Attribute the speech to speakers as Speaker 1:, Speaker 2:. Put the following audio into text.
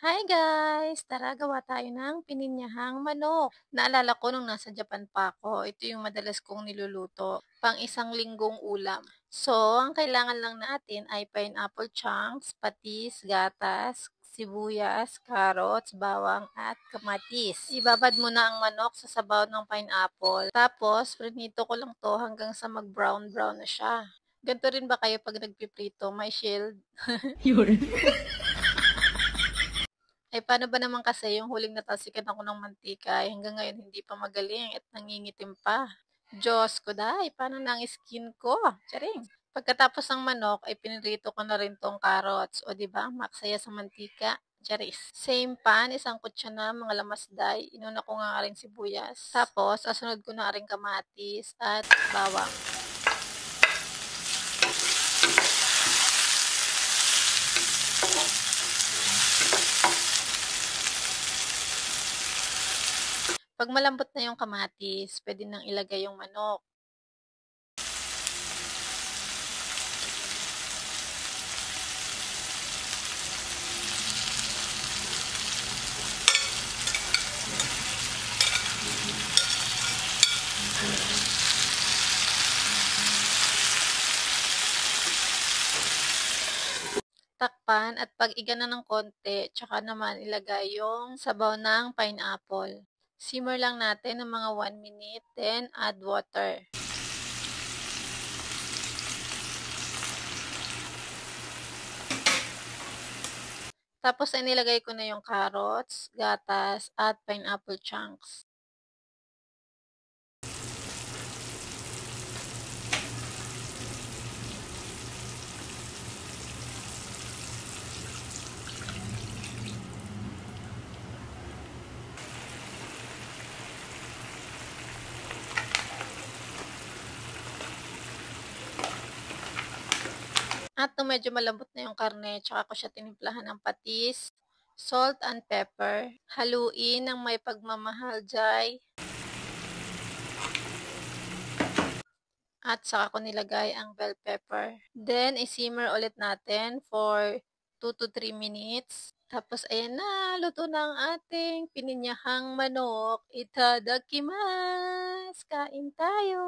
Speaker 1: Hi guys! Tara gawa tayo ng pininyahang manok. Naalala ko nung nasa Japan pa ako, ito yung madalas kong niluluto, pang isang linggong ulam. So, ang kailangan lang natin ay pineapple chunks, patis, gatas, sibuyas, carrots, bawang at kamatis. Ibabad mo na ang manok sa sabaw ng pineapple. Tapos, prinito ko lang to hanggang sa mag-brown-brown na siya. Ganito rin ba kayo pag nagpiprito? May shield?
Speaker 2: Yun.
Speaker 1: Ay paano ba naman kasi yung huling natalsikan ako ng mantika ay hanggang ngayon hindi pa magaling at nangingitim pa. Diyos ko day, paano na ang skin ko? Charing! Pagkatapos ng manok ay pinirito ko na rin tong carrots. O di ba maksaya sa mantika. Charis. Same pan, isang kutsa na mga lamasday. Inuna ko nga ring sibuyas. Tapos, asunod ko na ring kamatis at bawang. Pag malambot na yung kamatis, pwede nang ilagay yung manok. Takpan at pag-iga na ng konti, tsaka naman ilagay yung sabaw ng pineapple. Simmer lang natin ng mga 1 minute, then add water. Tapos ay nilagay ko na yung carrots, gatas, at pineapple chunks. At nung medyo malambot na yung karne, tsaka ko siya tinimplahan ng patis, salt and pepper. Haluin ng may pagmamahal, Jai. At saka ko nilagay ang bell pepper. Then, isimmer ulit natin for 2 to 3 minutes. Tapos, ayan na, luto na ang ating pininyahang manok. Itadakimasu! Kain tayo!